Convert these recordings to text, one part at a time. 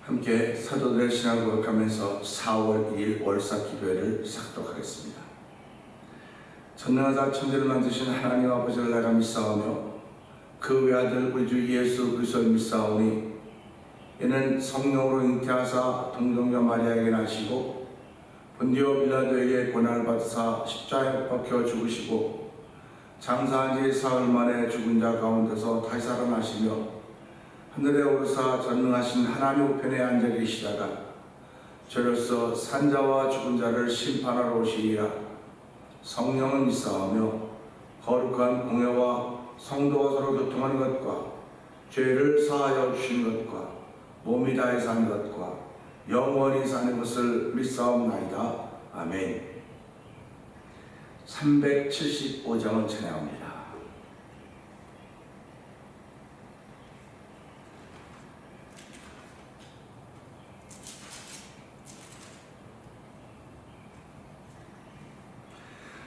함께 사도들의 신앙을 고백하면서 4월 2일 월사 기도회를 시작하도록 하겠습니다. 전능하사 천지를 만드신 하나님 아버지를 내가 믿사오며 그 외아들 우리 주 예수 그리스도를 믿사오니 이는 성령으로 잉태하사 동정녀 마리아에게 나시고 본디오 빌라도에게 고난을 받으사 십자가에 못 박혀 죽으시고 장사한 지 사흘 만에 죽은 자 가운데서 다시 살아나시며 하늘에 오르사 전능하신 하나님 우편에 앉아 계시다가 저로서 산자와 죽은 자를 심판하러 오시리라. 성령은 믿사오며 거룩한 공회와 성도가 서로 교통하는 것과 죄를 사하여 주시는 것과 몸이 다해 사는 것과 영원히 사는 것을 믿사옵나이다. 아멘. 375장을 찬양합니다.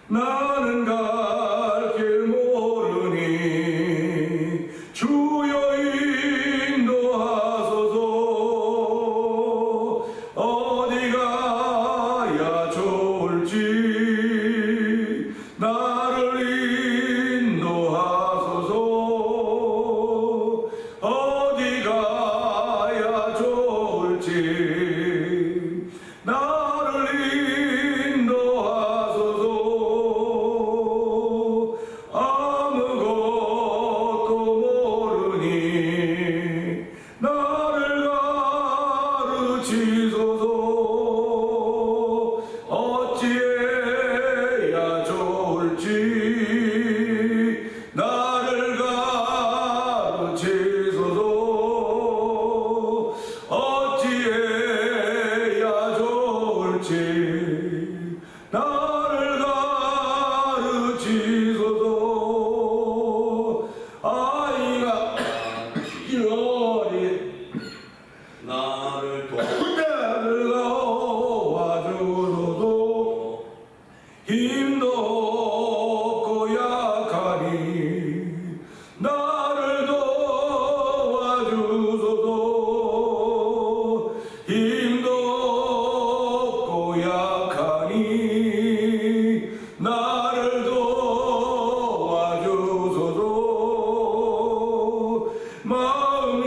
나는 갈 길 모르니 주여 인도하소서. 어디 가야 좋을지 나를 인도하소서. 어디 가야 좋을지 나를 인도하소서.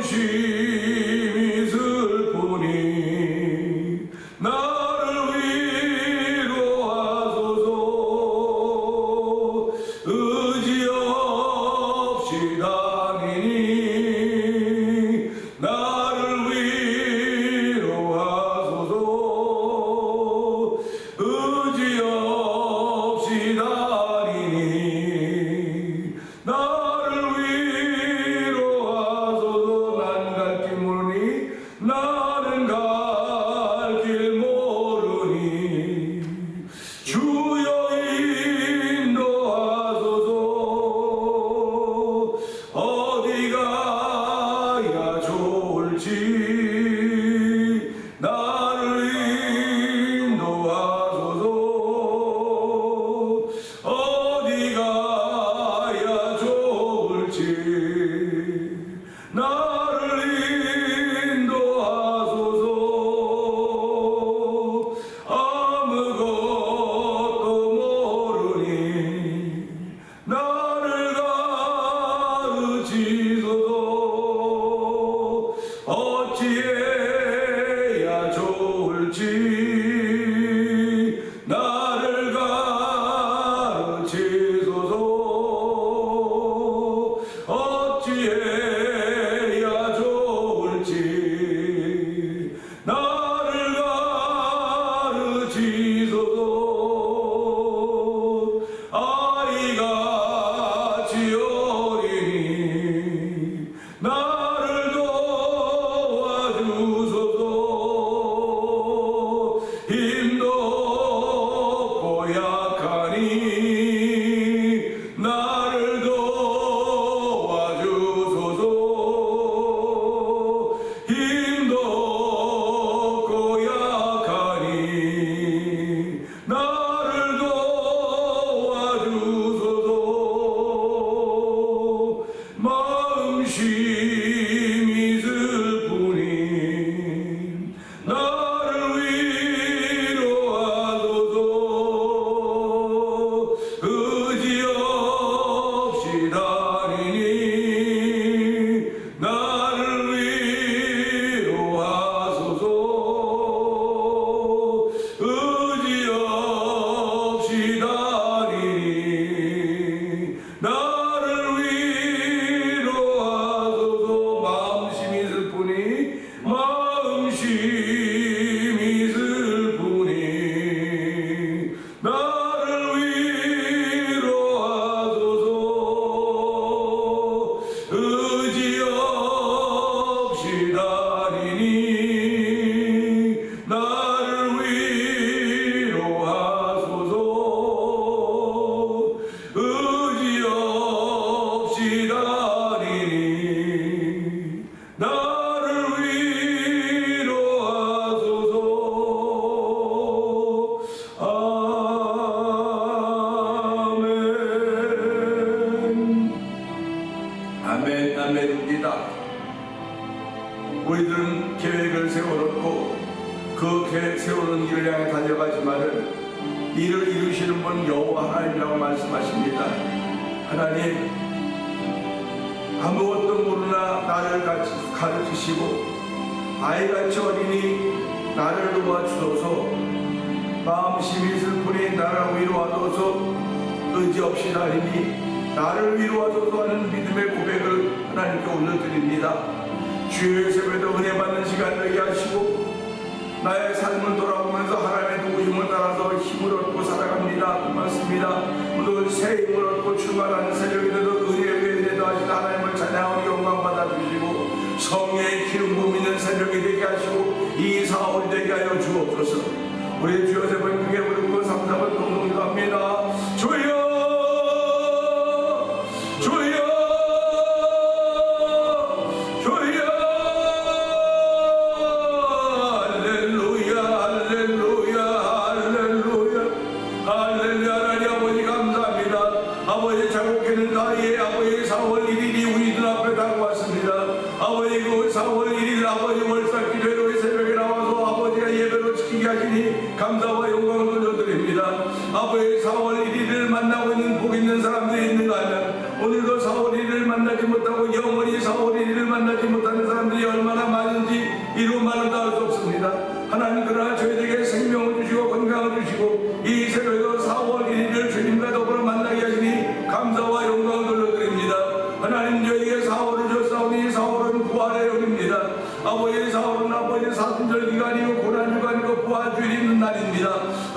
마음심이 슬프니 나를 위로하소서. 의지 없이 다니니 나를 위로하소서. 의지 없이 다니니 나를 위로하소서. 나는 갈 길 모르니 주여 인도하소서. 어디 가야 좋을지 나를 인도하소서. 어디 가야 좋을지 나를 인도하소서. 계획을 세워놓고 그 계획 세우는 길을 향해 달려가지만은 이를 이루시는 분 여호와 하나님이라고 말씀하십니다. 하나님, 아무것도 모르나 나를 가르치시고 아이같이 어린이 나를 도와주소서. 마음심이 슬프니 나를 위로하소서. 의지 없이 다니니 나를 위로하소서 하는 믿음의 고백을 하나님께 올려드립니다. 주의 세배도 은혜 받는 시간 되게 하시고 나의 삶을 돌아보면서 하나님의 도우심을 따라서 힘을 얻고 살아갑니다. 고맙습니다. 오늘 새 힘을 얻고 출발하는 새벽이 되도 은혜에 은혜도 하신 하나님을 찬양하고 영광 받아주시고 성령의 기름 부으는 새벽이 되게 하시고 이 사월이 되게 하여 주옵소서. 우리 주여 세 번 크게 부르고 3, 4번 동동기도 합니다. 주여 주여 아버지 4월 1일이 우리 눈앞에 다가왔습니다. 아버지 그 4월 1일 아버지 월삭 기도회로의 새벽에 나와서 아버지가 예배로 지키게 하시니 감사와 영광을 돌려드립니다. 아버지 4월 1일을 만나고 있는 복 있는 사람들이 있는가 하면 오늘도 4월 1일을 만나지 못하고 영원히 4월 1일을 만나지 못하는 사람들이 얼마나 많은지 이루 말로 할 수 없습니다. 하나님, 그러나 저희에게 생명을 주시고 건강을 주시고 이 새벽에도 4월 1일을 주님과 더불어 만나게 하시니 감사와 영광을 돌려드립니다. 하나님, 저희에게 4월을 주셨사오니 4월은 부활의 연입니다. 아버지의 4월은 아버지의 사순절 기간이고 고난주간이고 부활주일이 있는 날입니다.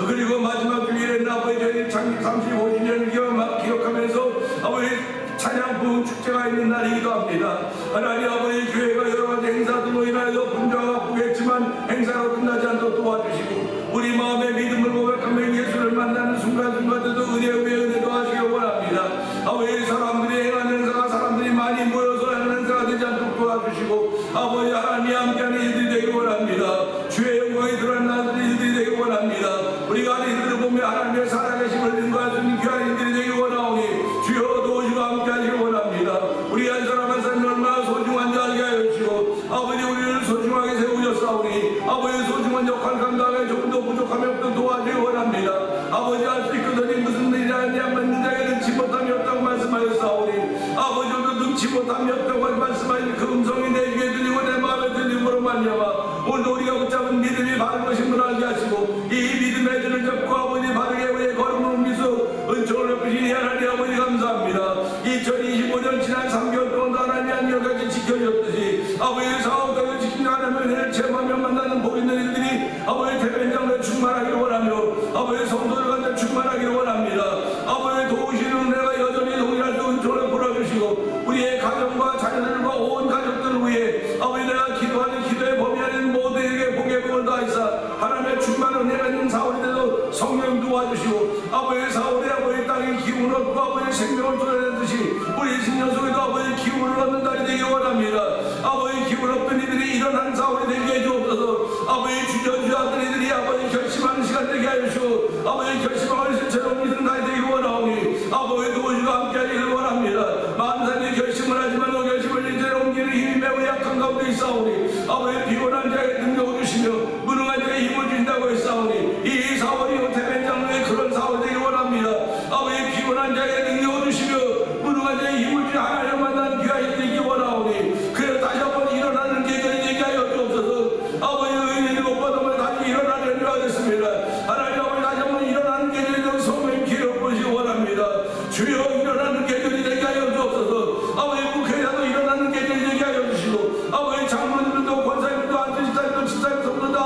그리고 마지막 주일에는 아버지 저희 창립 35주년을 기억하면서 아버지 찬양 부흥 축제가 있는 날이기도 합니다. 하나님, 아버지 교회가 여러 가지 행사들로 인하여 분주가 바쁘겠지만 행사로 끝나지 않도록 도와주시고 우리 마음의 믿음을 고백하며 예수를 만나는 순간순간에도 은혜 위에 은혜도 하시길 원합니다. 아버지 사람들이 행하는 행사가 사람들이 많이 모여서 하는 행사가 되지 않도록 도와주시고 아버지 하나님이 함께하는 일들이 되길 원합니다. 주의 영광이 드러나는 일들이 되길 원합니다. 우리가 이들을 보며 하나님의 살아계심을 증거할 수 있는 귀한 일들이 되길 원하오니 주여 도우시고 함께하시길 원합니다. 우리 한 사람 한 사람이 얼마나 소중한지 알게 하여 주시고 아버지 우리를 소중하게 세우셨사오니 아버지 소중한 역할 감당에 조금 더 부족함이 없도록 도와주길 원합니다. 아버지 할 수 있거든이 무슨 일이 아니냐 맞는 자에게 능치 못함이 없다고 말씀하셨사오니 아버지 오늘 능치 못함이 없다고 말씀하신 그 음성이 내 귀에 들리고 내 마음에 들림으로 말미암아 오늘도 우리가 붙잡은 믿음이 바른 것임을 알게 하시고 이 믿음의 줄을 잡고 아버지 바르게 우리의 걸음을 옮기서 은총을 베푸시니 하나님 아버지 감사합니다. 2025년 지난 3개월 동안도 하나님이 한결같이 지켜주셨듯이 아버지 사업가를 지키며 하나님의 은혜를 체험하며 만나는 복 있는 일들이 아버지 대변장로 충만하기를 원하며 아버지 성도들 가운데 충만하기를 원합니다. 아버지 도우시는 은혜가 여전히 동일할 수 은총을 풀어주시고 우리의 가정과 자녀들과 온 가족들을 위해 아버지 내가 기도하는 기도의 범위 안인 모두에게 복의 복을 다하사 하나님의 충만 은혜가 있는 사월이 되도 성령 도와주시고 아버지 4월에 아버지 땅에 기운을 얻고 아버지 생명을 쏟아내듯이 우리 신년 속에도 아버지 기운을 얻는 날이 되길 원합니다. 아버지 기운 없던 이들이 일어나는 4월이 되게 해주옵소서. 아버지 주저주저하던 이들이 아버지 결심하는 시간 되게 하여 주시고 아버지 결심을 실체로 옮기는 날이 되길 원하오니 아버지 도우시고 함께하기를 원합니다. 많은 사람들이 결심을 하지만 그 결심을 실체로 옮기는 힘이 매우 약한 가운데 있사오니 아버지 피곤한 자에게 능력을 주시며 무능한 자에게 힘을 주신다고 했사오니 이 4월이 대변장로의 그런 4월이 되길 원합니다. 아버지 피곤한 자에게 능력을 주시며 무능한 자에게 힘을 주시며 하나님 만나는 귀한 일이 되길 원하오니 그래서 다시 한번 일어나는 계절이 되게 하여 주옵소서. 아버지 의인의 것보다 다시 일어나는 일이 하겠습니다. 하나님 아버지 다시 한번 일어나는 계절이 되고 성령의 기름 부으시기 원합니다. 주여 일어나는 계절이 되게 하여 주옵소서. 아버지 국회에서도 일어나는 계절이 되게 하여 주시고 아버지 장로님들도 권사님들도 안전집사님도 집사님들도 다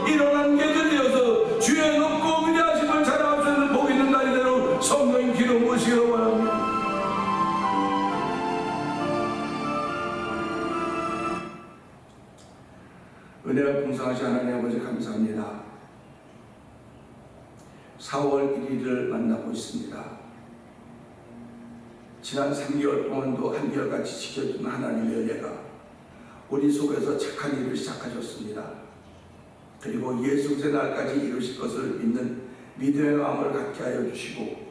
일어나는 계절이 되어서 주의 높고 위대하심을 자랑할 수 있는 복 있는 날이 되도록 성령의 기름 부으시기 원합니다. 은혜와 풍성하신 하나님 아버지 감사합니다. 4월 1일을 만나고 있습니다. 지난 3개월 동안도 한결같이 지켜준 하나님의 은혜가 우리 속에서 착한 일을 시작하셨습니다. 그리고 예수 그리스도의 날까지 이루실 것을 믿는 믿음의 마음을 갖게 하여 주시고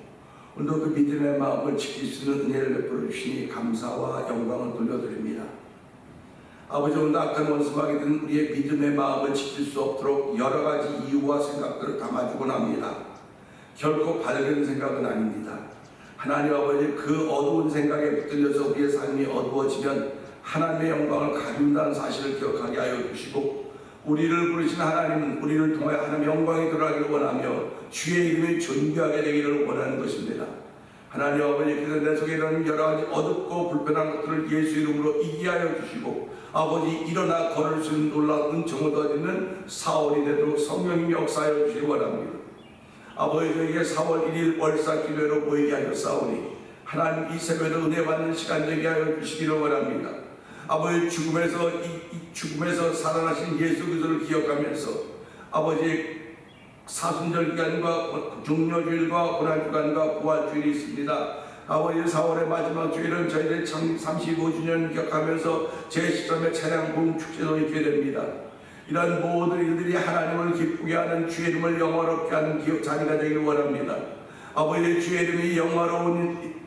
오늘도 그 믿음의 마음을 지킬 수 있는 은혜를 베풀어 주시니 감사와 영광을 돌려드립니다. 아버지 오늘 악한 원수막이 든 우리의 믿음의 마음을 지킬 수 없도록 여러 가지 이유와 생각들을 담아주곤 합니다. 결코 밝은 생각은 아닙니다. 하나님 아버지 그 어두운 생각에 붙들려서 우리의 삶이 어두워지면 하나님의 영광을 가린다는 사실을 기억하게 하여 주시고, 우리를 부르신 하나님은 우리를 통하여 하나님의 영광이 드러나기를 원하며 주의 이름이 존귀하게 되기를 원하는 것입니다. 하나님 아버지, 그래서 내 속에 이런 여러 가지 어둡고 불편한 것들을 예수 이름으로 이기게 하여 주시고, 아버지 일어나 걸을 수 있는 놀라운 은총을 더하는 사월이 되도록 성령님이 역사하여 주시기 원합니다. 아버지, 저에게 4월 1일 월사 기도회로 모이게 하셨사오니 하나님 이 새벽에 은혜 받는 시간 되게 하여 주시기를 원합니다. 아버지 죽음에서 살아나신 예수 그리스도를 기억하면서 아버지 사순절 기간과 중요주일과 고난주간과 부활주일이 있습니다. 아버지 4월의 마지막 주일은 저희들 창립 35주년 기억하면서 제13회 차량 부흥 축제도 있게 됩니다. 이런 모든 일들이 하나님을 기쁘게 하는 주의 이름을 영화롭게 하는 기억 자리가 되길 원합니다. 아버지 주의 이름이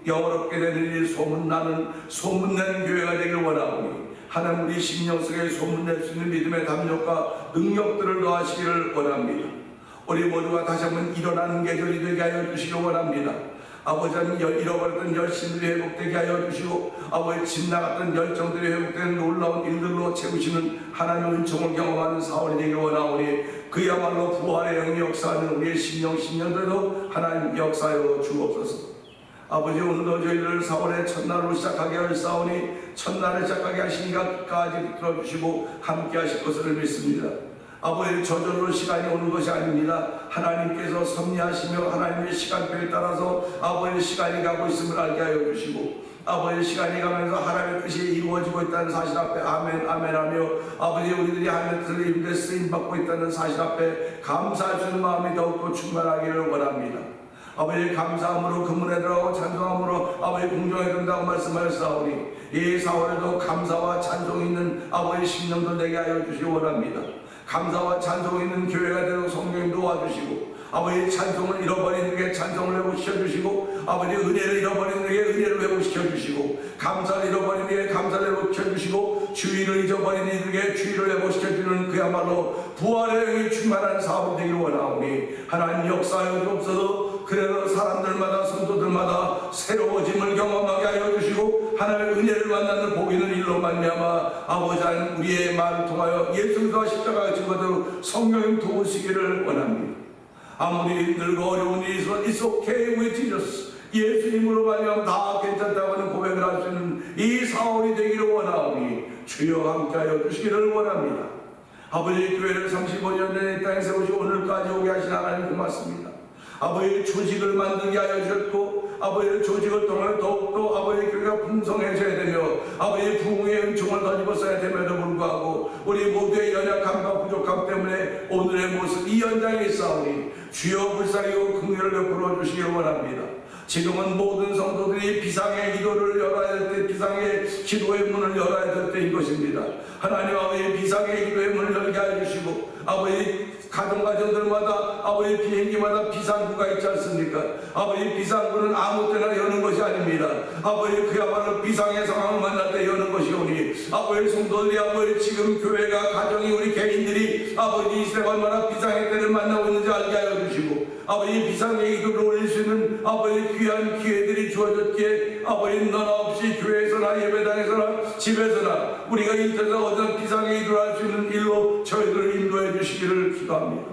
영화롭게 되는 일이 소문나는 교회가 되길 원하오니 하나님 우리 심령 속에 소문낼 수 있는 믿음의 담력과 능력들을 더하시기를 원합니다. 우리 모두가 다시 한번 일어나는 계절이 되게 하여 주시기 원합니다. 아버지 잃어버렸던 열심들이 회복되게 하여 주시고, 아버지 집 나갔던 열정들이 회복되는 놀라운 일들로 채우시는 하나님의 은총을 경험하는 4월이 되길 원하오니 그야말로 부활의 영이 역사하는 우리의 심령들도 하나님 역사하여 주옵소서. 아버지 오늘도 저희를 4월의 첫날로 시작하게 하였사오니 첫날을 시작하게 하시니까 끝까지 들어주시고 함께 하실 것을 믿습니다. 아버지 저절로 시간이 오는 것이 아닙니다. 하나님께서 섭리하시며 하나님의 시간표에 따라서 아버지의 시간이 가고 있음을 알게 하여 주시고, 아버지의 시간이 가면서 하나님의 뜻이 이루어지고 있다는 사실 앞에 아멘 아멘 하며 아버지 우리들이 하나님의 뜻을 입는데 쓰임받고 있다는 사실 앞에 감사할 수 있는 마음이 더욱더 충만하기를 원합니다. 아버지 감사함으로 그문에 들어가고 찬송함으로 아버지 공정에 든다고 말씀하셨사오니 이 4월에도 감사와 찬송이 있는 아버지 심령들 되게 하여 주시기 원합니다. 감사와 찬송이 있는 교회가 되도록 성령님 도와주시고, 아버지 찬송을 잃어버린 에게 찬송을 회복시켜 주시고, 아버지 은혜를 잃어버린 에게 은혜를 회복시켜 주시고, 감사를 잃어버린 에게 감사를 회복시켜 주시고, 주의를 잊어버린 이들에게 주의를 회복시켜 주는 그야말로 부활의 영이 충만한 사업이 되기를 원하오니 하나님 역사하여 주옵소서. 그래도 사람들마다 성도들마다 새로워짐을 경험하게 하여 주시고 하나님의 은혜를 만나는 복이 있는 일로 말미암아 아버지 하나님 우리의 말을 통하여 예수 그리스도와 십자가의 증거대로 성령님 도우시기를 원합니다. 아무리 힘들고 어려운 일이 있어도 It's okay with Jesus, 예수님으로 말미암아 다 괜찮다고 하는 고백을 할 수 있는 이 4월이 되기를 원하오니 주여 함께하여 주시기를 원합니다. 아버지 교회를 35년 전에 이 땅에 세우시고 오늘까지 오게 하신 하나님 고맙습니다. 아버지 조직을 만들게 하여 주셨고, 아버지 조직을 통해 더욱더 아버지 교회가 풍성해져야 되며 아버지 부흥의 은총을 더 입었어야 됨에도 불구하고 우리 모두의 연약함과 부족함 때문에 오늘의 모습 이 현장에 있사오니 주여 불쌍히고 긍휼을 베풀어 주시기를 원합니다. 지금은 모든 성도들이 비상의 기도를 열어야 될 때, 비상의 기도의 문을 열어야 될 때인 것입니다. 하나님 아버지 비상의 기도의 문을 열게 해주시고, 아버지 가정들마다 아버지 비행기마다 비상구가 있지 않습니까? 아버지 비상구는 아무 때나 여는 것이 아닙니다. 아버지 그야말로 비상의 상황을 만날 때 여는 것이오니 아버지 성도들이 아버지 지금 교회가 가정이 우리 개인들이 아버지 이 시대 얼마나 비상의 때를 만나고 있는지 알게 하여 주시고, 아버지 비상의 기도를 올릴 수 있는 아버지 귀한 기회들이 주어졌기에 아버지 너나 없이 교회에서나 예배당에서나 집에서나 우리가 인터넷에서 어떤 비상의 기도를 할 수 있는 일로 저희들을 인도해 주시기를 기도합니다.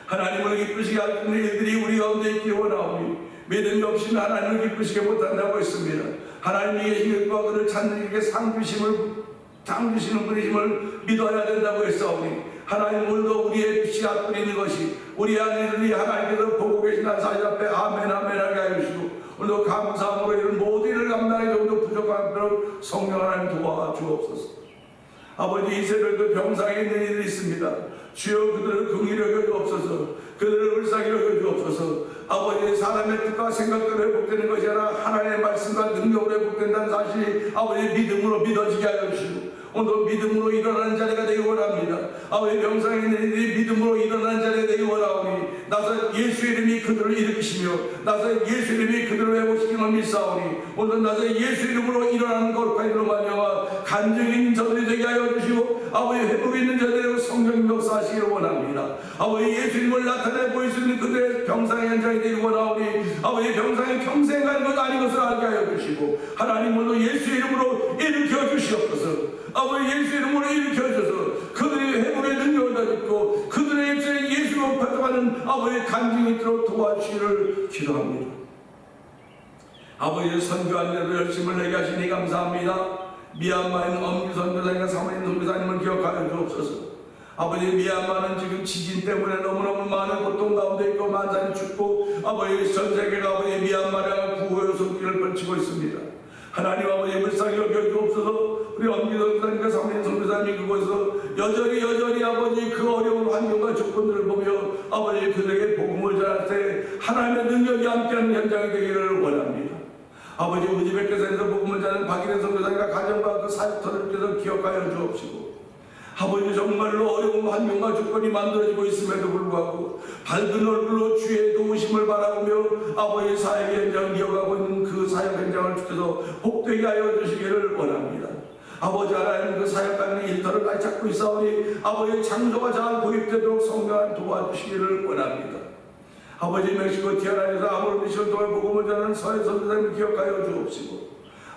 하나님을 기쁘시게 할 수 있는 일들이 우리 가운데 있기 원하오니 믿음이 없이는 하나님을 기쁘시게 못한다고 했습니다. 하나님이 계신 것과 그를 찾는 이에게 상 주시는 분이심을 믿어야 된다고 했사오니 하나님 오늘도 우리의 빛이 앞으리는 것이 우리 안에 하나님께서 보고 계신다는 사실 앞에 아멘 아멘 하게 하여 주시고, 오늘도 감사함으로 이런 모든 일을 감당하기 정도 부족하도록 성령 하나님 도와주옵소서. 아버지 이 새벽에도 병상에 있는 이들이 있습니다. 주여 그들을 긍휼히 여겨주옵소서. 그들을 불쌍히 여겨주옵소서. 아버지 사람의 뜻과 생각대로 회복되는 것이 아니라 하나님의 말씀과 능력으로 회복된다는 사실이 아버지 믿음으로 믿어지게 하여 주시고 오늘도 믿음으로 일어나는 자리가 되기 원합니다. 아버지 병상에 있는 이들이 믿음으로 일어나는 자리가 되기 원하오니 나서 예수 이름이 그들을 일으키시며 나서 예수 이름이 그들을 회복시키는 믿사오니 오늘 나서 예수 이름으로 일어나는 거룩하기로 말미암아 간증이 있는 저들이 되게 하여 주시고 아버지 회복이 있는 저들의 성령 역사하시기를 원합니다. 아버지 예수 이름을 나타내 보일 수 있는 그들의 병상의 현장이 되기 원하오니 아버지 병상에 평생 가는 것 아닌 것을 알게 하여 주시고 하나님 오늘 예수 이름으로 일으켜 주시옵소서. 아버지 예수 이름으로 일으켜 주셔서 그들의 회복의 능력을 가지고 그들의 입술에 예수로 발전하는 아버지의 간증이 있도록 도와주시기를 기도합니다. 아버지의 선교한 데도 열심을 내게 하시니 감사합니다. 미얀마인 엄기 선교사님과 사모님 선교사님을 기억하여 주옵소서. 아버지 미얀마는 지금 지진 때문에 너무너무 많은 고통 가운데 있고 만산이 춥고 아버지 전 세계가 아버지 미얀마를 구호의 손길을 펼치고 있습니다. 하나님 아버지 불쌍히 여겨주옵소서. 우리 엄기 선교사님과 사모님 선교사님이 그곳에서 여전히 아버지 그 어려운 환경과 조건들을 보며 아버지 그들에게 복음을 전할 때 하나님의 능력이 함께하는 현장이 되기를 원합니다. 아버지 우즈베키스탄에서 복음을 전하는 박일현 선교사님과 가정과 그 사역터들께서 기억하여 주옵시고 아버지 정말로 어려운 환경과 조건이 만들어지고 있음에도 불구하고 밝은 얼굴로 주의 도우심을 바라보며 아버지 사역 현장을 이어가고 있는 그 사역 현장을 주께서 복되게 하여 주시기를 원합니다. 아버지 하나님 그 사역하는 일터를 많이 찾고 있사오니 아버지의 창조가 잘 도입되도록 성령을 도와주시기를 원합니다. 아버지 멕시코 티아라에서 아모르 미션을 통해 복음을 전하는 서해 선교사님을 기억하여 주옵시고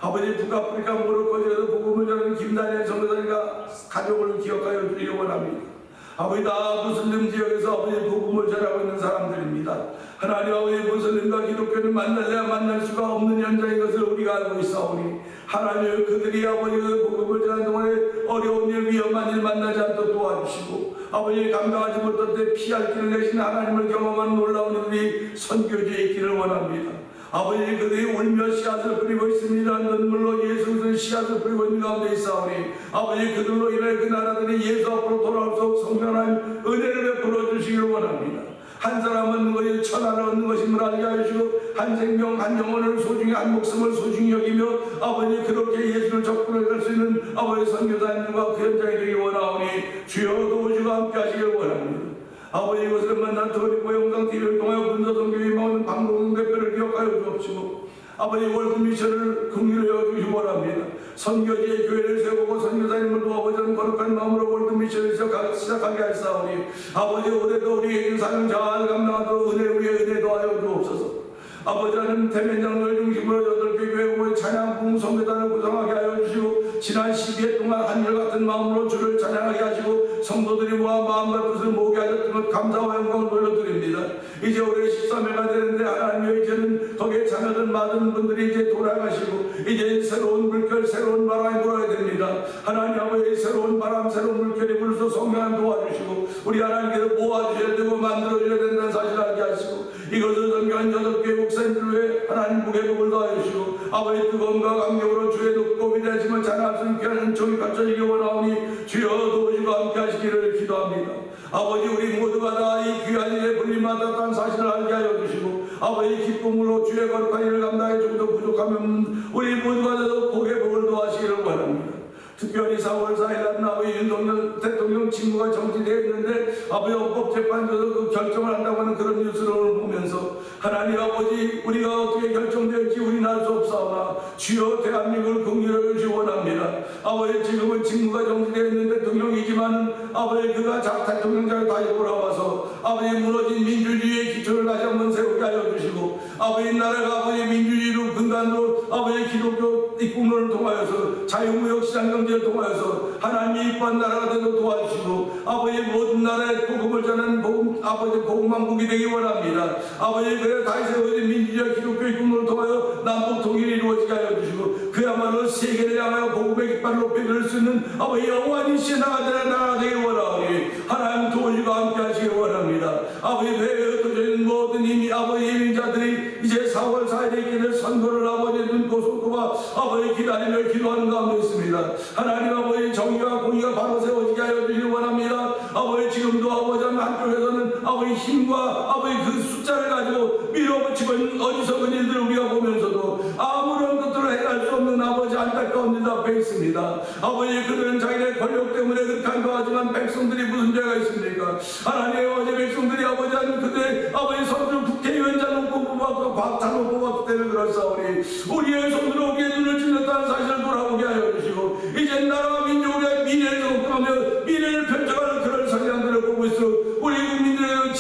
아버지 북아프리카 모로코지에서 복음을 전하는 김다니엘 선교사님과 가족을 기억하여 주기를 원합니다. 아버지 다 무슬림 지역에서 아버지 복음을 전하고 있는 사람들입니다. 하나님 아버지 무슬림과 기독교는 만날래야 만날 수가 없는 현장인 것을 우리가 알고 있사오니 하나님 그들이 아버지 그 복음을 전하는 동안에 어려운 일 위험한 일 만나지 않도록 도와주시고 아버지 감당하지 못할 때 피할 길을 내신 하나님을 경험한 놀라운 일이 선교지에 있기를 원합니다. 아버지 그들이 울며 씨앗을 뿌리고 있습니다. 눈물로 예수 그리스도의 씨앗을 뿌리고 있는 가운데 있사오니 아버지 그들로 인해 그 나라들이 예수 앞으로 돌아올 수 없고 성령하는 은혜를 베풀어 주시기를 원합니다. 한 사람 얻는 것이 천하를 얻는 것임을 알게 하시고 한 생명 한 영혼을 소중히 한 목숨을 소중히 여기며 아버지 그렇게 예수를 접근해 갈 수 있는 아버지 선교사님들과 그 현장에 되기 원하오니 주여 도우시고 함께 하시기를 원합니다. 아버지 이것을 만난 토리코 영상TV를 통하여 군사선교에 임하는 방송 대표를 기억하여 주옵시고 아버지 월드미션을 긍휼히 여기시기 원합니다. 선교지의 교회를 세우고 선교사님을 도와보자는 거룩한 마음으로 월드미션을 시작하게 하시사오니 아버지 올해도 우리에게 사명 잘 감당하도록 은혜 위에 은혜 더하여 주옵소서. 아버지 하나님 대면장로를 중심으로 8개 교회 찬양 부흥 선교단을 구성하게 하여 주시고 지난 12회 동안 한결같은 마음으로 주를 찬양하게 하시고 성도들이 모아 마음과 뜻을 모으게 하셨던 것 감사와 영광을 돌려드립니다. 이제 올해 13회가 되는데 하나님의 이제는 덕에 참여된 많은 분들이 이제 돌아가시고 이제 새로운 물결 새로운 바람이 불어야 됩니다. 하나님 아버지 새로운 바람 새로운 물결이 불어서 성령 도와주시고 우리 하나님께서 모아주셔야 되고 만들어줘야 된다는 사실을 알게 하시고 이것을 선교한 8개 목사님들 외에 하나님 무게복을 더하시고 아버지 뜨거움과 강력으로 주의 높고 위대하심을 찬양할 수 있게 하는 종이 갖춰지기 원하오니 주여 도우시고 함께 하시기를 기도합니다. 아버지 우리 모두가 다 이 귀한 일에 불림받았다는 사실을 알게 하여 주시고 아버지 기쁨으로 주의 거룩한 일을 감당해 좀 더 부족하면 우리 모두가 다 복의 복을 더하시기를 원합니다. 특별히 4월 4일 날 아버지 윤석열 대통령 직무가 정지되어 있는데 아버지 헌법재판소에서 그 결정을 한다고 하는 그런 뉴스를 보면서 하나님 아버지 우리가 어떻게 결정될지 우리는 알 수 없사오나 주여 대한민국을 긍휼히 주시기 원합니다. 아버지 지금은 직무가 정지되어 있는 대통령이지만 아버지 그가 대통령장에 다시 돌아와서 아버지 무너진 민주주의의 기초를 다시 한번 세우게 하여 주시고 아버지 나라가 아버지 민주주의로 근간으로 아버지 기독교 입국론을 통하여서 자유무역 시장 경제를 통하여서 하나님이 이뻐한 나라가 되도록 도와주시고 아버지 모든 나라에 복음을 전하는 아버지 복음왕국이 되기 원합니다. 아버지 그래 다시 세워진 민주주의와 기독교 입국론을 통하여 남북 통일이 이루어지게 하여 주시고 그야말로 세계를 향하여 복음의 깃발을 높이 들 수 있는 아버지 영원히 신나가 나라 되기 원하오니 하나님 도우시고 함께 하시기 원합니다. 아버지 배에 흩어져 있는 모든 아버지 이민자들이 이제 4월 4일에 있게 될 선거를 아버지 눈고 손꼽아 아버지 기다리며 기도하는 가운데 있습니다. 하나님 아버지 정의와 공의가 바로 세워지게 하여 주시기 원합니다. 아버지 지금도 아버지 한쪽에서는 아버지 힘과 아버지 그 숫자를 가지고 밀어붙이고 있는 어리석은 일들을 우리가 보면서도 아무런 것들을 해갈 수 없는 아버지 안타까운 일 앞에 있습니다. 아버지 그들은 자기네 권력 때문에 그렇게 한거하지만 백성들이 무슨 죄가 있습니까? 하나님 아버지 백성들이 아버지 한 그들의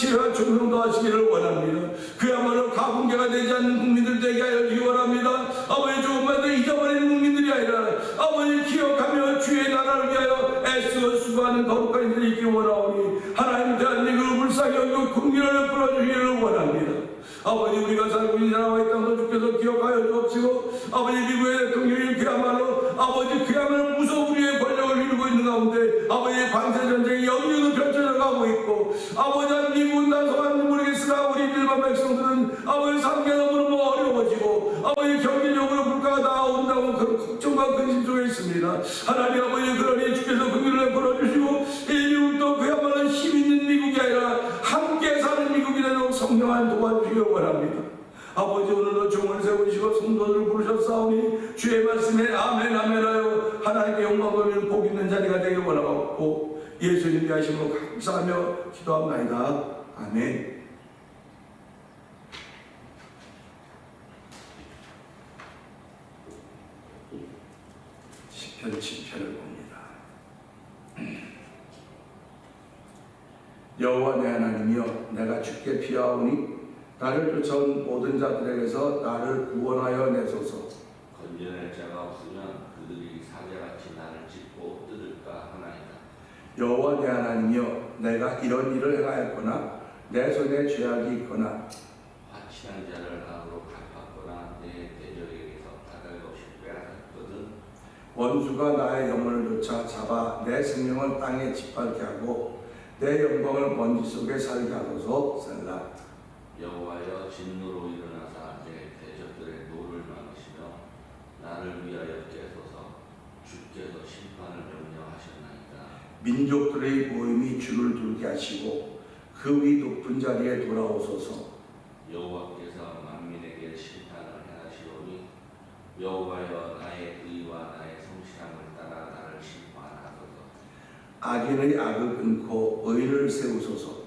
치료와 충성도 하시기를 원합니다. 그야말로 가붕괴가 되지 않는 국민들 되게 하여 주기 원합니다. 아버지 조금만 더 잊어버리는 국민들이 아니라 아버지 기억하며 주의 나라를 위하여 애쓰고 수고하는 거룩한 이들이 있기 원하오니 하나님 대한민국을 불쌍히 여기고 국민을 풀어주기를 원합니다. 아버지 우리가 살고 있는 나라와 이 땅도 주께서 기억하여 주옵시고 아버지 미국의 대통령이 그야말로 아버지 그야말로 무서운 우리의 권력을 이루고 있는 가운데 아버지 관세전쟁이 여기저기 펼쳐져 가고 있고 아버지 미국은 나서는지 모르겠으나 우리 일반 백성들은 아버지 삶이 너무너무 어려워지고 아버지 경제적으로 물가가 나온다고 그런 걱정과 근심 속에 있습니다. 하나님 아버지 그러니 주께서 국민을 풀어주시고 이 미국도 그야말로 힘 있는 미국이 아니라 함께 사는 미국이라도 성령한 도와주시기 원합니다. 아버지 오늘도 종을 세우시고 성도들을 부르셨사오니 주의 말씀에 아멘 아멘하여 하나님께 영광을 복 있는 자리가 되길 원하고 예수님께 하심으로 감사하며 기도합나이다. 아멘. 시편 7편을 봅니다. 여호와 내 하나님이여 내가 주께 피하오니 나를 쫓아온 모든 자들에게서 나를 구원하여 내소서. 건져낼 자가 없으면 그들이 사자같이 나를 짚고 뜯을까 하나이다. 여호와 내 하나님이여 내가 이런 일을 행하였거나 내 손에 죄악이 있거나 화친한 자를 악으로 갚았거나 내 대적에게서 다달없이 빼앗았거든 원수가 나의 영혼을 쫓아 잡아 내 생명을 땅에 짓밟게 하고 내 영광을 먼지 속에 살게 하소서. 셀라. 여호와여 진노로 일어나사 내 대적들의 노를 막으시며 나를 위하여 깨소서. 주께서 심판을 명령하셨나이다. 민족들의 모임이 줄을 두게 하시고 그 위 높은 자리에 돌아오소서. 여호와께서 만민에게 심판을 행하시오니 여호와여 나의 의와 나의 성실함을 따라 나를 심판하소서. 악인의 악을 끊고 의를 세우소서.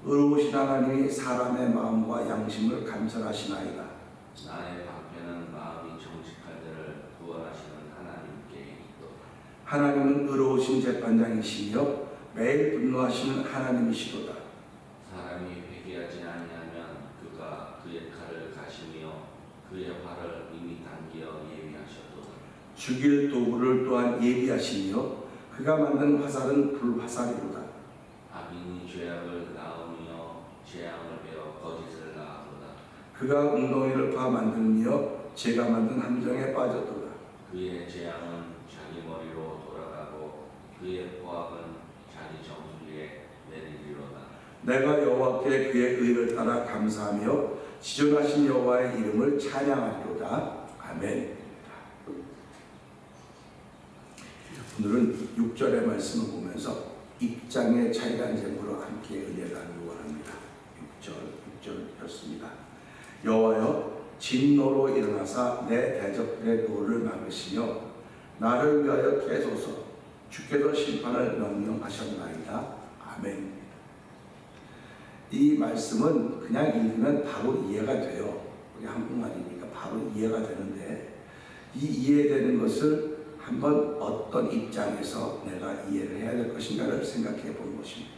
의로우신 하나님이 사람의 마음과 양심을 감찰하시나이다. 나의 방패는 마음이 정직할 때를 구원하시는 하나님께 있도다. 하나님은 의로우신 재판장이시며 매일 분노하시는 하나님이시도다. 사람이 회개하지 아니하면 그가 그의 칼을 가시며 그의 활을 이미 당겨 예비하셨도다. 죽일 도구를 또한 예비하시며 그가 만든 화살은 불화살이로다. 악인이 죄악을 낳으며 재앙을 베어 거짓을 낳아도다. 그가 웅덩이를 파 만들며 제가 만든 함정에 빠졌도다. 그의 재앙은 자기 머리로 돌아가고 그의 포악은 자기 정수리에 내리리로다. 내가 여호와께 그의 의를 따라 감사하며 지존하신 여호와의 이름을 찬양하리로다. 아멘. 오늘은 6절의 말씀을 보면서 입장의 차이라는 제목으로 함께 은혜를 나누기 원합니다. 6절이었습니다. 여호와여 진노로 일어나사 내 대적들의 노를 막으시며 나를 위하여 깨소서. 주께서 심판을 명령하셨나이다. 아멘. 이 말씀은 그냥 읽으면 바로 이해가 돼요. 우리 한국말이니까 바로 이해가 되는데 이 이해되는 것을 한번 어떤 입장에서 내가 이해를 해야 될 것인가를 생각해 보는 것입니다.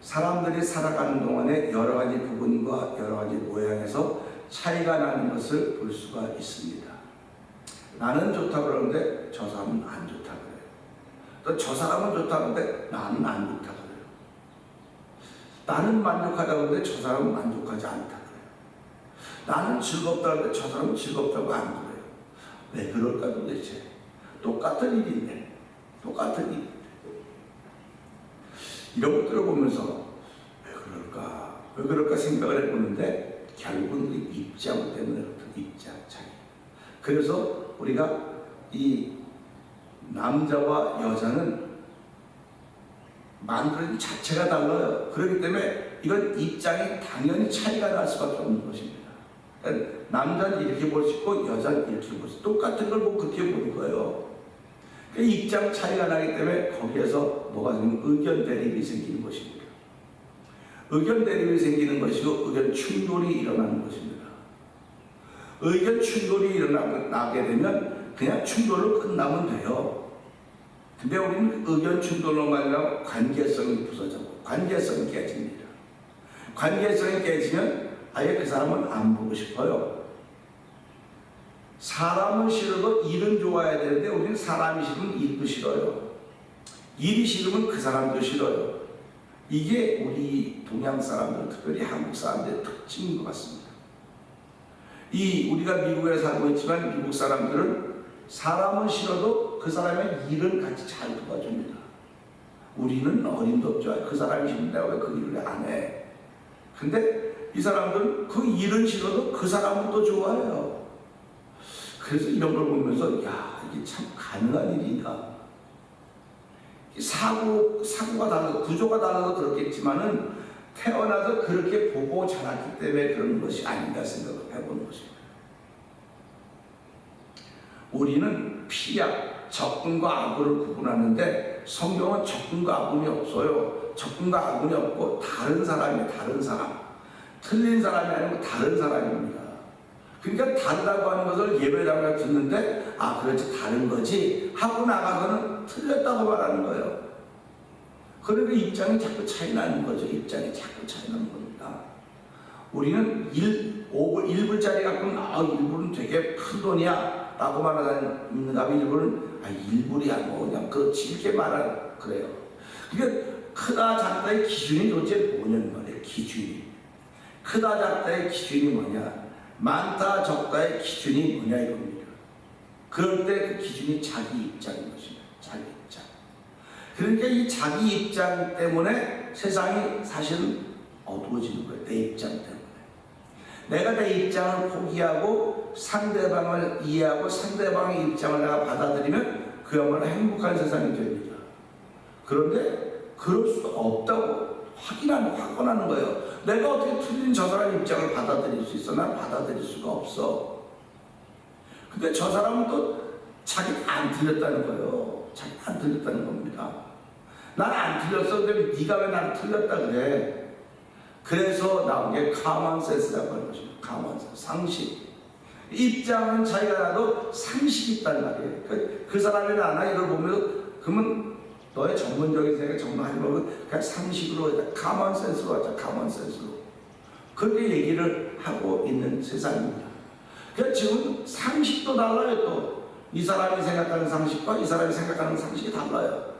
사람들이 살아가는 동안에 여러 가지 부분과 여러 가지 모양에서 차이가 나는 것을 볼 수가 있습니다. 나는 좋다고 그러는데 저 사람은 안 좋다고 그래요. 또 저 사람은 좋다고 그러는데 나는 안 좋다고 그래요. 나는 만족하다고 그러는데 저 사람은 만족하지 않다고 그래요. 나는 즐겁다고 그러는데 저 사람은 즐겁다고 안 그래요. 왜 그럴까 도대체? 똑같은 일인데 똑같은 일. 이런 것들을 보면서 왜 그럴까 생각을 해보는데 결국은 우리 입장 때문에 그렇다. 입장 차이. 그래서 우리가 이 남자와 여자는 만드는 자체가 달라요. 그렇기 때문에 이건 입장이 당연히 차이가 날 수밖에 없는 것입니다. 그러니까 남자는 이렇게 볼 수 있고 여자는 이렇게 볼 수 있고 똑같은 걸 뭐 그렇게 보는 거예요. 그러니까 입장 차이가 나기 때문에 거기에서 뭐가 생기면 의견 대립이 생기는 것입니다. 의견 대립이 생기는 것이고 의견 충돌이 일어나는 것입니다. 의견 충돌이 일어나게 되면 그냥 충돌로 끝나면 돼요. 근데 우리는 의견 충돌로 말하면 관계성이 부서지고 관계성이 깨집니다. 관계성이 깨지면 아예 그 사람은 안 보고 싶어요. 사람은 싫어도 일은 좋아야 되는데 우리는 사람이 싫으면 일도 싫어요. 일이 싫으면 그 사람도 싫어요. 이게 우리 동양 사람들, 특별히 한국 사람들의 특징인 것 같습니다. 우리가 미국에 살고 있지만 미국 사람들은 사람은 싫어도 그 사람의 일은 같이 잘 도와줍니다. 우리는 어림도 없죠. 그 사람이 싫은데 왜 그 일을 안 해? 근데 이 사람들은 그 일은 싫어도 그 사람은 또 좋아해요. 그래서 이런 걸 보면서 야, 이게 참 가능한 일인가? 사고가 달라서 구조가 달라서 그렇겠지만은 태어나서 그렇게 보고 자랐기 때문에 그런 것이 아닌가 생각을 해보는 것입니다. 우리는 피약, 적군과 악을 구분하는데 성경은 적군과 악이 없어요. 적군과 악이 없고 다른 사람이에요. 다른 사람. 틀린 사람이 아니고 다른 사람입니다. 그러니까 다르다고 하는 것을 예배당에 듣는데 그렇지 다른 거지 하고 나가서는 틀렸다고 말하는 거예요. 그러니까 입장이 자꾸 차이 나는 거죠. 입장이 자꾸 차이 나는 겁니다. 우리는 1불짜리 갖고는 1불은 되게 큰 돈이야 라고 말하는가 하면 1불은 1불이야 뭐 그냥 질게 말하는 그래요. 그러니까 크다 작다의 기준이 도대체 뭐냐는 말이에요. 기준이 크다 작다의 기준이 뭐냐, 많다 적다의 기준이 뭐냐 이겁니다. 그럴 때 그 기준이 자기 입장인 것입니다. 자기 입장. 그러니까 이 자기 입장 때문에 세상이 사실은 어두워지는 거예요. 내 입장 때문에. 내가 내 입장을 포기하고 상대방을 이해하고 상대방의 입장을 내가 받아들이면 그야말로 행복한 세상이 됩니다. 그런데 그럴 수 없다고 확언하는 거예요. 내가 어떻게 틀린 저 사람 입장을 받아들일 수 있어? 난 받아들일 수가 없어. 근데 저 사람은 또 자기는 안 틀렸다는 거예요. 자기는 안 틀렸다는 겁니다. 난 안 틀렸어. 근데 네가 왜 나를 틀렸다 그래? 그래서 나온 게 카먼센스라고 하는 것입니다. 카먼센스, 상식. 입장은 차이가 나도 상식이 있단 말이에요. 그 사람이 나나 이걸 보면서 그러면 너의 전문적인 생각 전문하지 말고 그냥 상식으로 카먼센스로 하자. 카먼센스로. 그렇게 얘기를 하고 있는 세상입니다. 그러니까 지금 상식도 달라요. 또 이 사람이 생각하는 상식과 이 사람이 생각하는 상식이 달라요.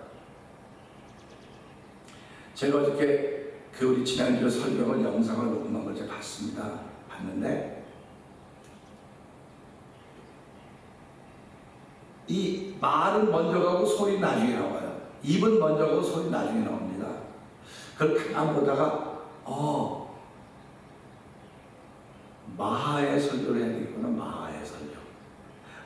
제가 어저께 우리 지난주에 설교를 영상을 녹음한 걸 제가 봤는데 이 말은 먼저 가고 소리 나중에 나와요. 입은 먼저 가고 소리 나중에 나옵니다. 그걸 가만 보다가 마하의 설교를 해야 되겠구나. 마하의 설교.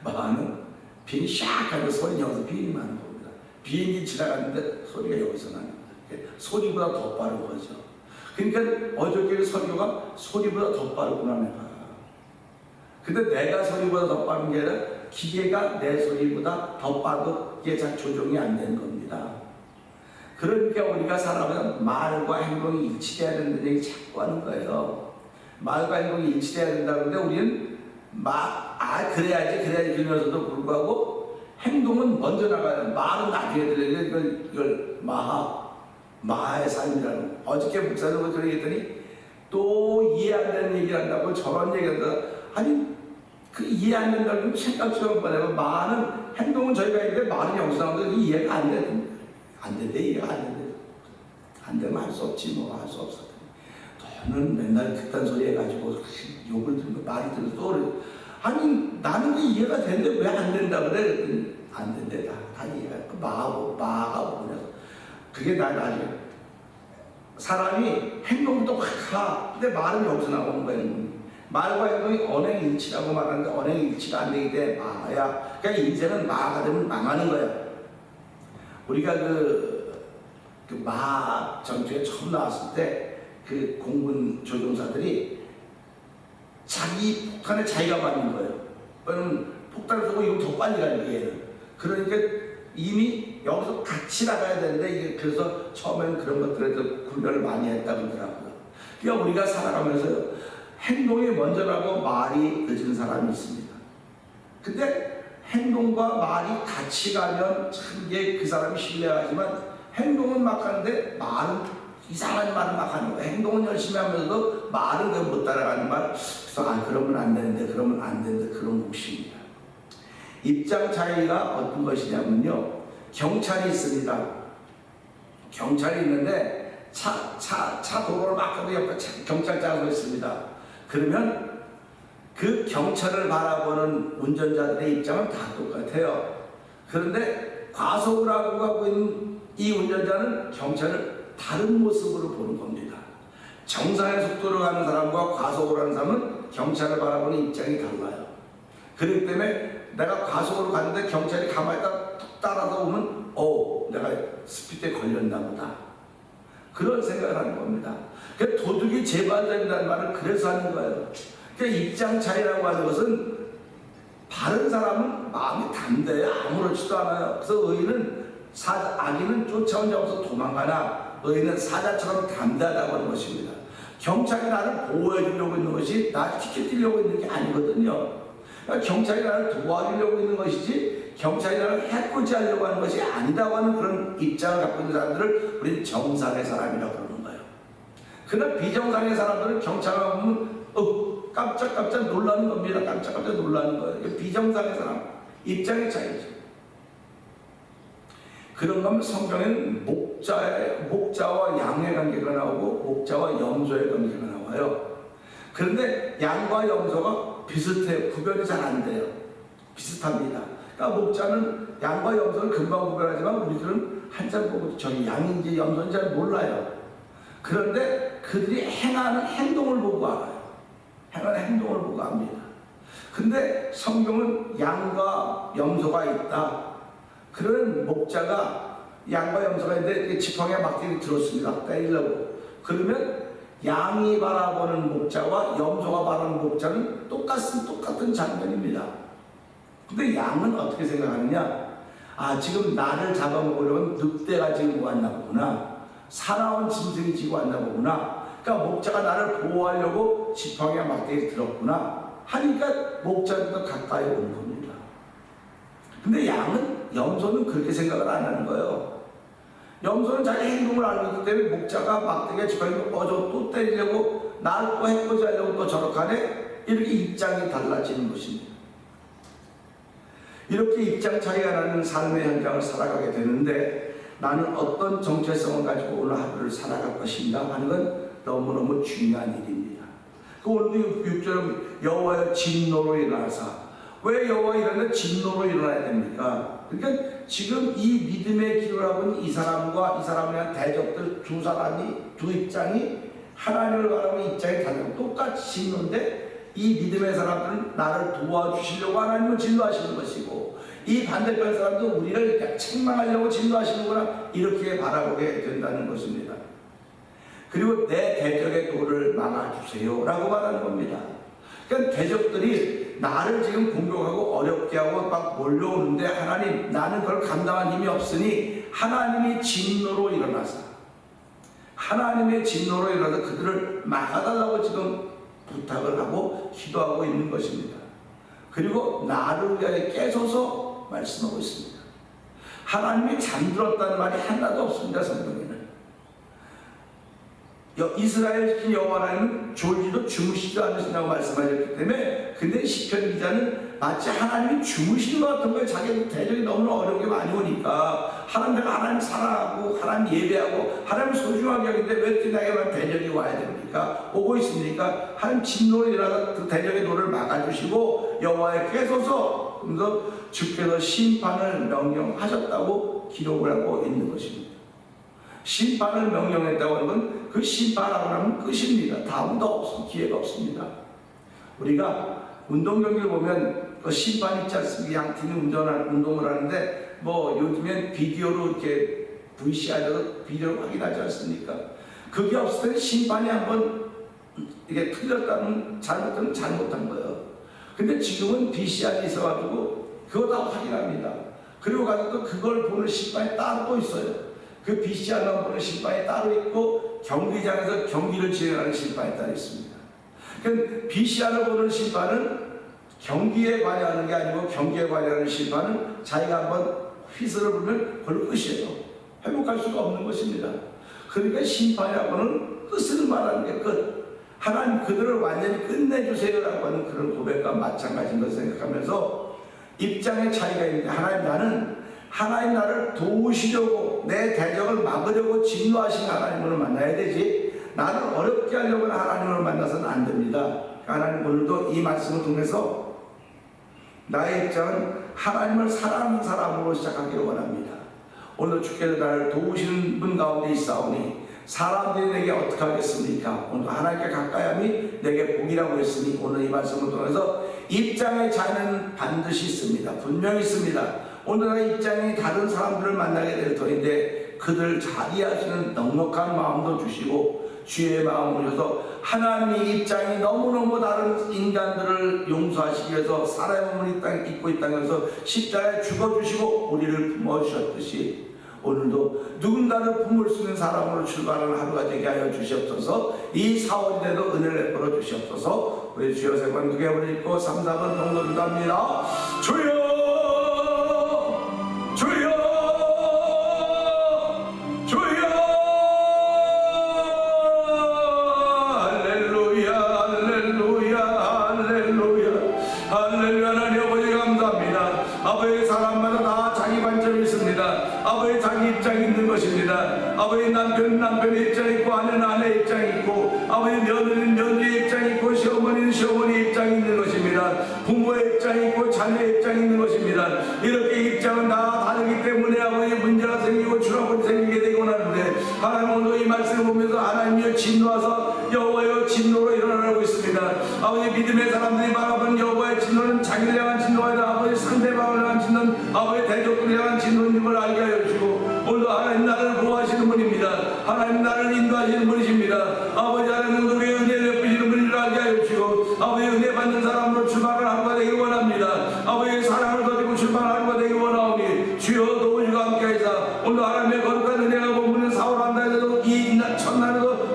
마하는 비행기 샥 하는데 소리 여기서 비행기 나는 겁니다. 비행기 지나갔는데 소리가 여기서 나는 거예요. 소리보다 더 빠른 거죠. 그러니까 어저께 설교가 소리보다 더 빠르구나 내가. 근데 내가 소리보다 더 빠른 게 아니라 기계가 내 소리보다 더 빠르고 이게 잘 조정이 안 되는 겁니다. 그러니까 우리가 살아가면 말과 행동이 일치돼야 된다는 얘기 자꾸 하는 거예요. 말과 행동이 일치돼야 된다는데 우리는 그래야지 그러면서도 불구하고 행동은 먼저 나가요. 말은 나중에 들려요. 이걸 마하의 삶이라는. 어저께 목사님을 그러겠더니 또 이해 안 되는 얘기를 한다고 저런 얘기를 한다. 아니 그 이해 안 된다는 생각 좀 한번 해봐. 말은 행동은 저희가 있는데 말은 여기서 나오는데 이해가 안 되는데 이해가 안 되는데 안 되면 할 수 없지 뭐 할 수 없어. 너는 맨날 그딴 소리 해가지고 욕을 들고 말이 들어서 또 아니 나는 이해가 되는데 왜 안 된다 그래? 그랬더니 안 된대. 다 이해가 마가 뭐냐. 그게 나중에 사람이 행동부터 확 가. 근데 말은 여기서 나오는 거예요. 말과 행동이 언행일치라고 말하는데 언행일치가 안 되기 때문에 마야. 그러니까 인생은 마가 되면 망하는 거예요. 우리가 마 전투에 처음 나왔을 때 그 공군 조종사들이 자기 폭탄에 자기가 맞는 거예요. 왜냐면 폭탄을 쏘고 이거 더 빨리 가는 거예요. 그러니까 이미 여기서 같이 나가야 되는데 이게 그래서 처음에는 그런 것들에서 훈련을 많이 했다고 하더라고요. 그러니까 우리가 살아가면서 행동이 먼저 가고 말이 늦은 사람이 있습니다. 근데 행동과 말이 같이 가면 참 이게 그 사람이 신뢰하지만 행동은 막 가는데 말은 이상한 말을 막 하는 거예요. 행동은 열심히 하면서도 말은 못 따라가는 말. 그래서 그러면 안 되는데, 그러면 안 되는데, 그런 몫입니다. 입장 차이가 어떤 것이냐면요, 경찰이 있습니다. 경찰이 있는데 차 도로를 막 가도 옆에 경찰차가 서 있습니다. 그러면 그 경찰을 바라보는 운전자들의 입장은 다 똑같아요. 그런데 과속을 하고 가고 있는 이 운전자는 경찰을 다른 모습으로 보는 겁니다. 정상의 속도로 가는 사람과 과속을 하는 사람은 경찰을 바라보는 입장이 달라요. 그렇기 때문에 내가 과속으로 갔는데 경찰이 가만히 툭 따라서 오면 내가 스피드에 걸렸나 보다, 그런 생각을 하는 겁니다. 그러니까 도둑이 재발된다는 말을 그래서 하는 거예요. 그러니까 입장 차이라고 하는 것은 바른 사람은 마음이 담대해요. 아무렇지도 않아요. 그래서 의인은 악인은 쫓아온 자 없어 도망가나 의인은 사자처럼 담대하다고 하는 것입니다. 경찰이 나를 보호해 주려고 있는 것이 나 티켓 띄려고 있는 게 아니거든요. 그러니까 경찰이 나를 도와주려고 있는 것이지 경찰이 나를 해코지 하려고 하는 것이 아니라고 하는 그런 입장을 갖고 있는 사람들을 우리는 정상의 사람이라고 부르는 거예요. 그러나 비정상의 사람들은 경찰을 보면 깜짝깜짝 놀라는 겁니다. 깜짝깜짝 놀라는 거예요. 비정상의 사람 입장의 차이죠. 그런 거면 성경에는 목자와 양의 관계가 나오고 목자와 염소의 관계가 나와요. 그런데 양과 염소가 비슷해요. 구별이 잘 안 돼요. 비슷합니다. 그러니까 목자는 양과 염소는 금방 구별하지만 우리들은 한참 보고 저기 양인지 염소인지 잘 몰라요. 그런데 그들이 행하는 행동을 보고 알아요. 행하는 행동을 보고 압니다. 근데 성경은 양과 염소가 있다. 그런 목자가 양과 염소가 있는데 지팡이에 막대기 들었습니다. 때리려고. 그러면 양이 바라보는 목자와 염소가 바라보는 목자는 똑같은 장면입니다. 근데 양은 어떻게 생각하느냐? 지금 나를 잡아먹으려면 늑대가 지금 왔나 보구나. 사나운 짐승이 지고 왔나 보구나. 그러니까 목자가 나를 보호하려고 지팡이에 막대기 들었구나 하니까 목자도 가까이 오는 겁니다. 근데 염소는 그렇게 생각을 안 하는 거예요. 염소는 자기 행동을 알고 있기 때문에 목자가 막대기에 지팡이를 또 때리려고 나를 또 해코지 하려고 또 저렇게 하네, 이렇게 입장이 달라지는 것입니다. 이렇게 입장 차이가 나는 삶의 현장을 살아가게 되는데 나는 어떤 정체성을 가지고 오늘 하루를 살아갈 것인가 하는 건 너무너무 중요한 일입니다. 오늘도 6절 여호와여 진노로 일어나사. 왜 여호와 이러는데 진노로 일어나야 됩니까? 그러니까 지금 이 믿음의 기도를 하고 있는 이 사람과 이 사람에 대한 대적들 두 입장이 하나님을 바라보는 입장이 다르고 똑같이 진노인데 이 믿음의 사람들은 나를 도와주시려고 하나님을 진노하시는 것이고 이 반대편 사람도 우리를 책망하려고 진노하시는구나, 이렇게 바라보게 된다는 것입니다. 그리고 내 대적의 도를 막아주세요 라고 말하는 겁니다. 그러니까 대적들이 나를 지금 공격하고 어렵게 하고 막 몰려오는데 하나님, 나는 그걸 감당할 힘이 없으니 하나님이 진노로 일어나서 하나님의 진노로 일어나서 그들을 막아달라고 지금 부탁을 하고 기도하고 있는 것입니다. 그리고 나를 위하여 깨서서 말씀하고 있습니다. 하나님이 잠들었다는 말이 하나도 없습니다. 성경에는 이스라엘 지킨 여호와 하나님은 졸지도 주무시지도 않으신다고 말씀하셨기 때문에, 근데 시편 기자는 마치 하나님이 주무시는 것 같은 거예요. 자기 대적이 너무나 어렵게 많이 오니까 내가 하나님 사랑하고 하나님 예배하고 하나님 소중하게 하는데 왜 이렇게 나에게만 대적이 와야 됩니까? 오고 있으니까 하나님 진노로 일어나서 그 대적의 도를 막아주시고 여호와의 깨소서, 그래서 주께서 심판을 명령하셨다고 기록을 하고 있는 것입니다. 심판을 명령했다고 하는 건 그 심판하고 나면 끝입니다. 다음도 없습니다. 기회가 없습니다. 우리가 운동 경기를 보면 그 심판 있지 않습니까? 양 팀이 운동을 하는데 요즘엔 비디오로 이렇게 VCR로 비디오로 확인하지 않습니까? 그게 없을 때 심판이 한번 이게 틀렸다는 잘못하면 잘못한 거예요. 근데 지금은 VCR이 있어가지고 그거 다 확인합니다. 그리고 가서 또 그걸 보는 심판이 따로 또 있어요. 그 VCR만 보는 심판이 따로 있고 경기장에서 경기를 진행하는 심판이 따로 있습니다. 그러니까 VCR을 보는 심판은 경기에 관여하는 게 아니고 경기에 관여하는 심판은 자기가 한번 휘슬을 불면 그걸로 끝이에요. 회복할 수가 없는 것입니다. 그러니까 심판이라고는 끝을 말하는 게 끝. 하나님 그들을 완전히 끝내주세요라고 하는 그런 고백과 마찬가지인 것을 생각하면서 입장의 차이가 있는데, 하나님 나를 도우시려고 내 대적을 막으려고 진노하신 하나님을 만나야 되지, 나를 어렵게 하려고 하는 하나님을 만나서는 안 됩니다. 하나님 오늘도 이 말씀을 통해서 나의 입장은 하나님을 사랑하는 사람으로 시작하기를 원합니다. 오늘 주께서 나를 도우시는 분 가운데 있사오니 사람들이 내게 어떻게 하겠습니까? 오늘 하나님께 가까이함이 내게 복이라고 했으니, 오늘 이 말씀을 통해서 입장의 차이는 반드시 있습니다. 분명히 있습니다. 오늘 나의 입장이 다른 사람들을 만나게 될 터인데 그들 잘 이해하시는 넉넉한 마음도 주시고 주의 마음을 주셔서 하나님의 입장이 너무너무 다른 인간들을 용서하시기 위해서 사람의 몸을 이 땅에 입고 이 땅에서 십자가에 죽어주시고 우리를 품어주셨듯이 오늘도 누군가를 품을 수 있는 사람으로 출발하는 하루가 되게 하여 주시옵소서. 이 4월에도 은혜를 베풀어 주시옵소서. 우리 주여 세 번 크게 부르고 3, 4번 동거합니다. 주여 주여 주여 할렐루야 할렐루야 할렐루야 할렐루야. 하나님 아버지 감사합니다. 아버지 사람마다 다 자기 관점이 있습니다. 아버지 자기 입장이 있는 것입니다. 아버지 남편의 입장이 있고 아내는 아내의 입장이 있고 아버지 며느리는 며느리의 입장이 있고 시어머니는 시어머니의 입장이 있는 것입니다. 부모의 입장이 있고 자녀의 입장이 있는 것입니다. 이렇게 입장은 다 다르기 때문에 아버지 문제가 생기고 추락이 생기게 되곤 하는데, 하나님 오늘 이 말씀을 보면서 하나님이여 진노하사 여호와여 진노로 일어나고 있습니다. 아버지 믿음의 사람들이 바라보는 여호와의 진노는 자기를 향한 진노가 아니라 아버지 상대방을 향한 진노는 아버지 대적들을 향한 진노인 걸 알게 하여 주시고, 오늘도 하나님 나를 보호하시는 분입니다. 하나님 나를 인도하시는 분이십니다. 아버지 하나님 우리의 은혜를 베푸시는 분인 줄 알게 하여 주시고, 아버지 은혜 받는 사람으로 출발을 하루가 되기 원합니다. 아버지 사랑을 가지고 출발을 하루가 되기 원하오니 주여 도우시고 함께하시사 오늘 하나님의 거룩한 은혜가 머무는 4월 한 달에도 이 첫날에도